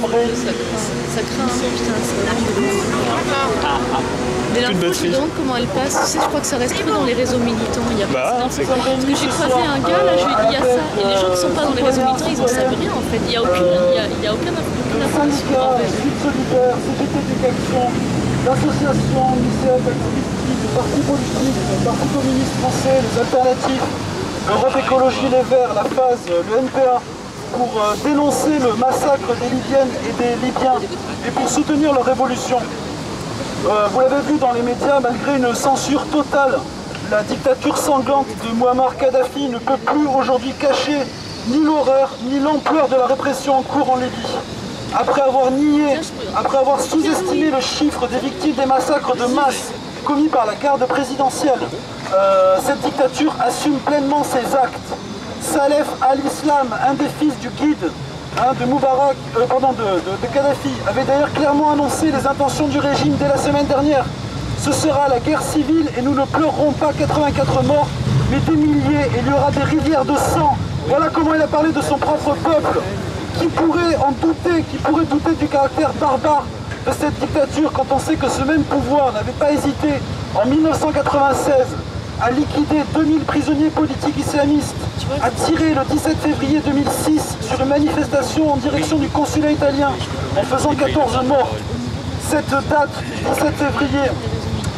gendarmerie. Ça craint, putain, mais l'info, je me demande comment elle passe. Tu sais, je crois que ça reste que dans les réseaux militants. Il y a parce que j'ai croisé un gars, là, je lui ai dit, il y a ça. Et les gens qui sont pas dans les réseaux militants, ils en savent rien, en fait. Il n'y a aucune information. Lutte solidaire, CGT Éducation, l'association lycéenne activiste, le parti politique, le parti communiste français, les alternatives, Europe Écologie Les Verts, la phase, le NPA, pour dénoncer le massacre des Libyennes et des Libyens et pour soutenir leur révolution. Vous l'avez vu dans les médias, malgré une censure totale, la dictature sanglante de Mouammar Kadhafi ne peut plus aujourd'hui cacher ni l'horreur ni l'ampleur de la répression en cours en Libye. Après avoir nié, après avoir sous-estimé le chiffre des victimes des massacres de masse commis par la garde présidentielle, cette dictature assume pleinement ses actes. Saleh al-Islam, un des fils du guide de Moubarak, de Kadhafi, avait d'ailleurs clairement annoncé les intentions du régime dès la semaine dernière. Ce sera la guerre civile et nous ne pleurerons pas 84 morts, mais des milliers, et il y aura des rivières de sang. Voilà comment il a parlé de son propre peuple. Qui pourrait en douter, qui pourrait douter du caractère barbare de cette dictature quand on sait que ce même pouvoir n'avait pas hésité en 1996 à liquider 2000 prisonniers politiques islamistes, à tirer le 17 février 2006 sur une manifestation en direction du consulat italien en faisant 14 morts. Cette date, 17 février,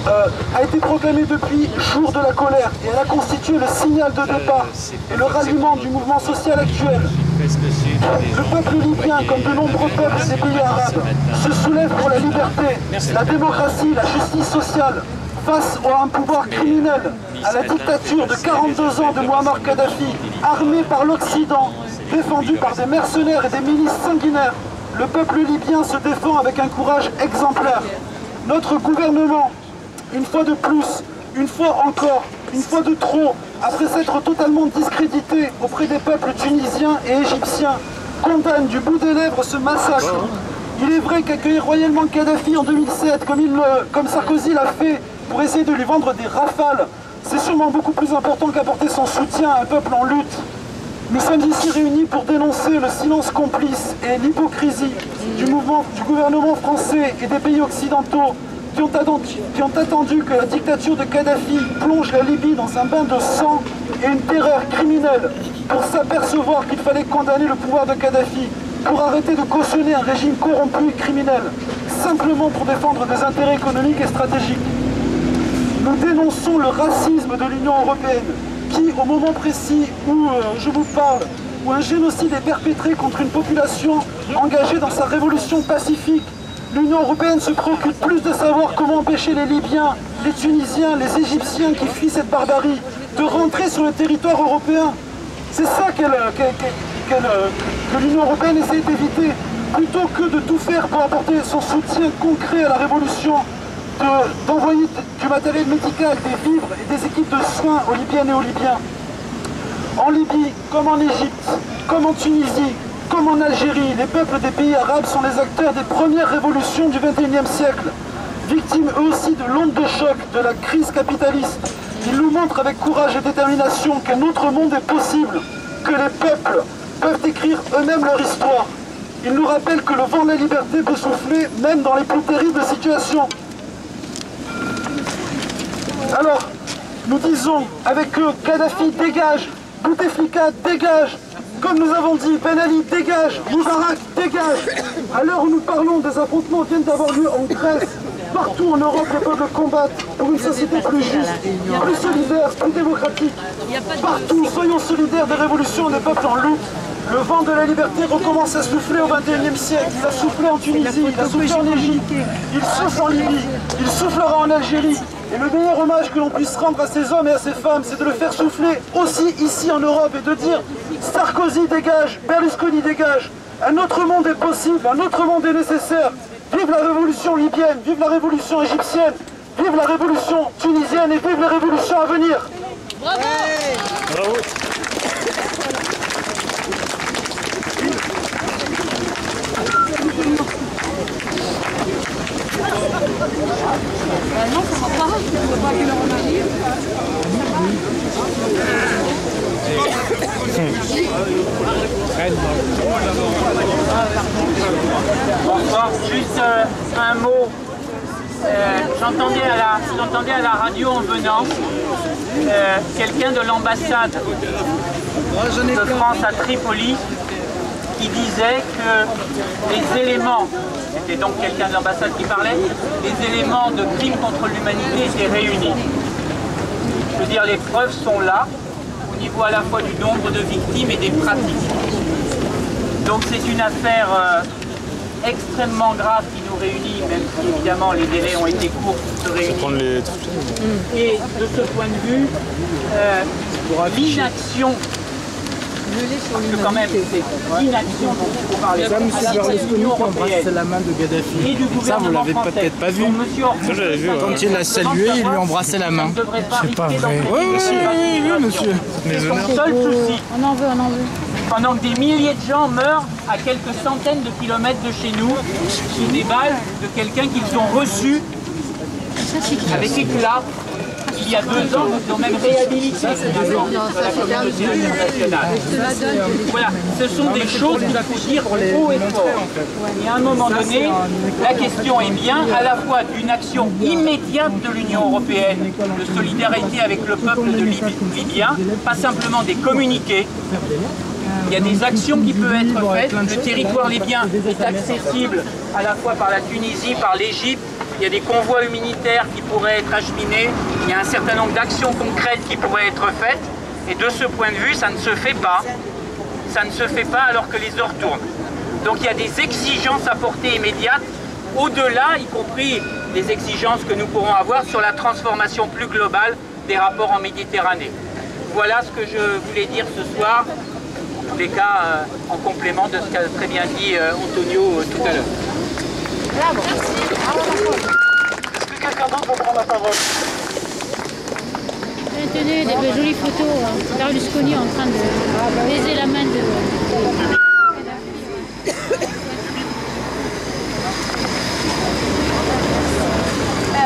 a été proclamée depuis jour de la colère et elle a constitué le signal de départ et le ralliement du mouvement social actuel. Le peuple libyen, comme de nombreux peuples des pays arabes, se soulève pour la liberté, la démocratie, la justice sociale, face à un pouvoir criminel, à la dictature de 42 ans de Mouammar Kadhafi, armé par l'Occident, défendu par des mercenaires et des milices sanguinaires. Le peuple libyen se défend avec un courage exemplaire. Notre gouvernement, une fois de plus, une fois encore, une fois de trop, après s'être totalement discrédité auprès des peuples tunisiens et égyptiens, condamne du bout des lèvres ce massacre. Il est vrai qu'accueillir royalement Kadhafi en 2007, comme Sarkozy l'a fait, pour essayer de lui vendre des rafales, c'est sûrement beaucoup plus important qu'apporter son soutien à un peuple en lutte. Nous sommes ici réunis pour dénoncer le silence complice et l'hypocrisie du gouvernement français et des pays occidentaux qui ont attendu que la dictature de Kadhafi plonge la Libye dans un bain de sang et une terreur criminelle pour s'apercevoir qu'il fallait condamner le pouvoir de Kadhafi, pour arrêter de cautionner un régime corrompu et criminel, simplement pour défendre des intérêts économiques et stratégiques. Nous dénonçons le racisme de l'Union européenne qui, au moment précis où je vous parle, où un génocide est perpétré contre une population engagée dans sa révolution pacifique, l'Union européenne se préoccupe plus de savoir comment empêcher les Libyens, les Tunisiens, les Égyptiens qui fuient cette barbarie de rentrer sur le territoire européen. C'est ça que l'Union européenne essaie d'éviter, plutôt que de tout faire pour apporter son soutien concret à la révolution, d'envoyer du matériel médical, des vivres et des équipes de soins aux Libyennes et aux Libyens. En Libye, comme en Égypte, comme en Tunisie, comme en Algérie, les peuples des pays arabes sont les acteurs des premières révolutions du XXIe siècle, victimes eux aussi de l'onde de choc de la crise capitaliste. Ils nous montrent avec courage et détermination qu'un autre monde est possible, que les peuples peuvent écrire eux-mêmes leur histoire. Ils nous rappellent que le vent de la liberté peut souffler même dans les plus terribles situations. Alors, nous disons avec eux, Kadhafi dégage, Bouteflika dégage, comme nous avons dit, Ben Ali dégage, Moubarak dégage. À l'heure où nous parlons, des affrontements viennent d'avoir lieu en Grèce. Partout en Europe, les peuples combattent pour une société plus juste, plus solidaire, plus démocratique. Partout, soyons solidaires des révolutions des peuples en lutte. Le vent de la liberté recommence à souffler au XXIe siècle. Il a soufflé en Tunisie, il a soufflé en Égypte, il souffle en Libye, il soufflera en Algérie. Et le meilleur hommage que l'on puisse rendre à ces hommes et à ces femmes, c'est de le faire souffler aussi ici en Europe et de dire Sarkozy dégage, Berlusconi dégage. Un autre monde est possible, un autre monde est nécessaire. Vive la révolution libyenne, vive la révolution égyptienne, vive la révolution tunisienne et vive les révolutions à venir. Bravo! Bravo! Non, ça va pas. Je vois pas à quelle heure on arrive. Ça va. D'abord, juste un mot. J'entendais à la radio en venant quelqu'un de l'ambassade de France à Tripoli qui disait que les éléments, c'était donc quelqu'un de l'ambassade qui parlait, les éléments de crime contre l'humanité étaient réunis. Je veux dire, les preuves sont là, au niveau à la fois du nombre de victimes et des pratiques. Donc c'est une affaire extrêmement grave qui nous réunit, même si évidemment les délais ont été courts pour se réunir. Et de ce point de vue, l'inaction, parce que quand même c'est l'inaction dont il faut parler, ça, M. Berlusconi qui embrasse la main de Gaddafi. Et du Ça, vous l'avez gouvernement peut-être pas vu. Ça, j'avais vu. Quand il l'a salué, il lui embrassait la main. C'est pas vrai. Oui, monsieur. C'est son seul souci. On en veut. Pendant que des milliers de gens meurent à quelques centaines de kilomètres de chez nous, sous des balles de quelqu'un qu'ils ont reçu avec éclat il y a 2 ans, ils ont même réhabilité finalement la communauté internationale. Voilà, ce sont des choses qu'il faut dire haut et fort. Et à un moment donné, la question est bien à la fois d'une action immédiate de l'Union européenne, de solidarité avec le peuple de libyen, pas simplement des communiqués. Il y a des actions qui peuvent être faites. Le territoire libyen est accessible à la fois par la Tunisie, par l'Égypte. Il y a des convois humanitaires qui pourraient être acheminés. Il y a un certain nombre d'actions concrètes qui pourraient être faites. Et de ce point de vue, ça ne se fait pas. Ça ne se fait pas alors que les heures tournent. Donc il y a des exigences à portée immédiate, au-delà, y compris des exigences que nous pourrons avoir sur la transformation plus globale des rapports en Méditerranée. Voilà ce que je voulais dire ce soir. En tous les cas, en complément de ce qu'a très bien dit Antonio tout à l'heure. Est-ce que quelqu'un d'autre veut prendre la parole? Tenez des jolies photos, Berlusconi en train de baiser la main de...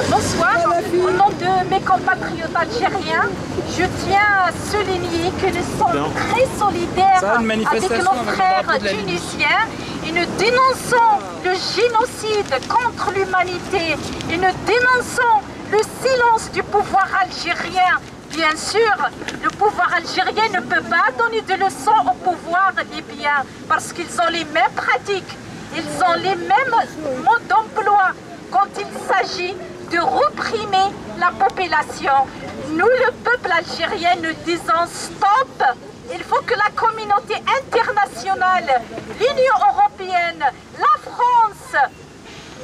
Bonsoir, au nom de mes compatriotes algériens, je tiens à souligner que nous sommes très solidaires avec nos frères tunisiens et nous dénonçons le génocide contre l'humanité et nous dénonçons le silence du pouvoir algérien. Bien sûr, le pouvoir algérien ne peut pas donner de leçons au pouvoir libyen parce qu'ils ont les mêmes pratiques, ils ont les mêmes modes d'emploi quand il s'agit de réprimer la population. Nous, le peuple algérien, nous disons stop. Il faut que la communauté internationale, l'Union européenne, la France,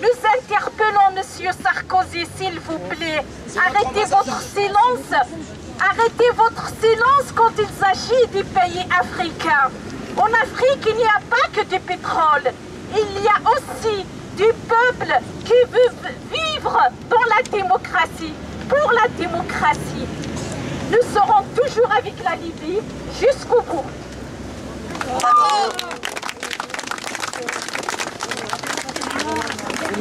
nous interpellons M. Sarkozy, s'il vous plaît. Arrêtez votre silence. Arrêtez votre silence quand il s'agit des pays africains. En Afrique, il n'y a pas que du pétrole. Il y a aussi du peuple qui veut vivre dans la démocratie, pour la démocratie. Nous serons toujours avec la Libye jusqu'au bout.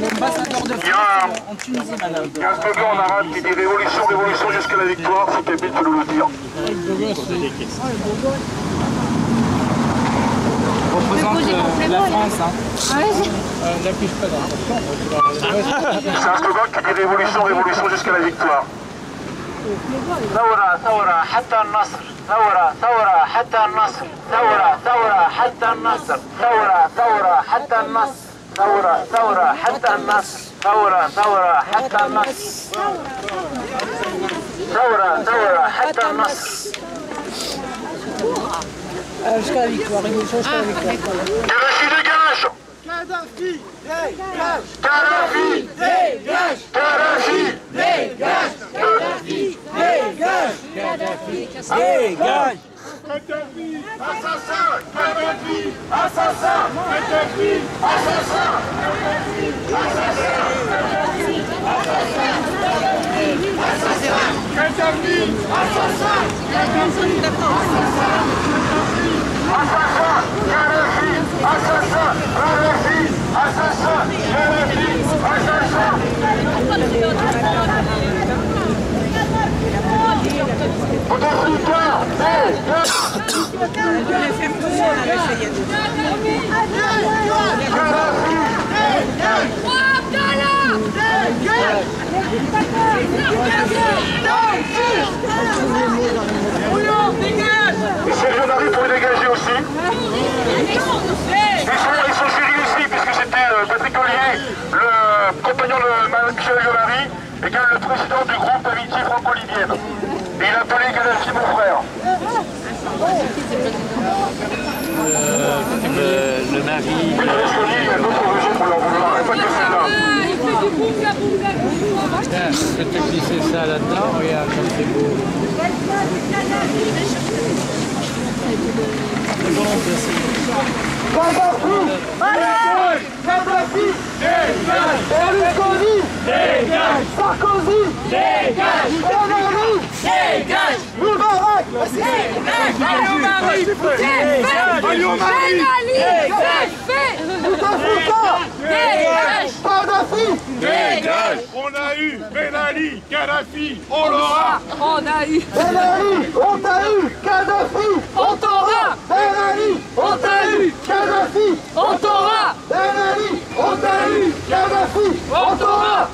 L'ambassadeur de France en Tunisie, madame. Il y a un slogan en arabe qui dit révolution, révolution jusqu'à la victoire, c'était bien de nous le dire. Représente la France. C'est un slogan qui dit révolution, révolution jusqu'à la victoire. ثورة ثورة حتى النصر ثورة ثورة حتى النصر ثورة ثورة حتى النصر ثورة ثورة حتى النصر ثورة ثورة حتى النصر ثورة ثورة حتى النصر ثورة ثورة حتى النصر Jusqu'à la victoire, révolution jusqu'à la victoire. Kadhafi dégage! Kadhafi dégage! Kadhafi Dégage! Kadhafi Dégage! Kadhafi dégage! Gaddafi, dégage! Kadhafi assassin! Kadhafi assassin! Kadhafi assassin! Kadhafi assassin! Kadhafi assassin! Kadhafi Paris. Tiens, je vais te glisser ça là-dedans, regarde comme c'est beau. Kadhafi, dégage! Berlusconi, dégage! Sarkozy, dégage! Ben Ali, dégage! Moubarak, dégage! Bouteflika, dégage! Kadhafi, dégage! On a eu Ben Ali, Kadhafi, on l'aura. On a eu. Ben Ali, on t'a eu! Kadhafi, On t'aura. Ben Ali, on t'a eu! Kadhafi, On t'aura. Ben Ali, on t'a eu! Kadhafi, on t'aura!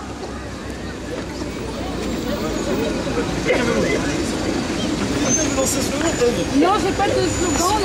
Non, j'ai pas de slogan.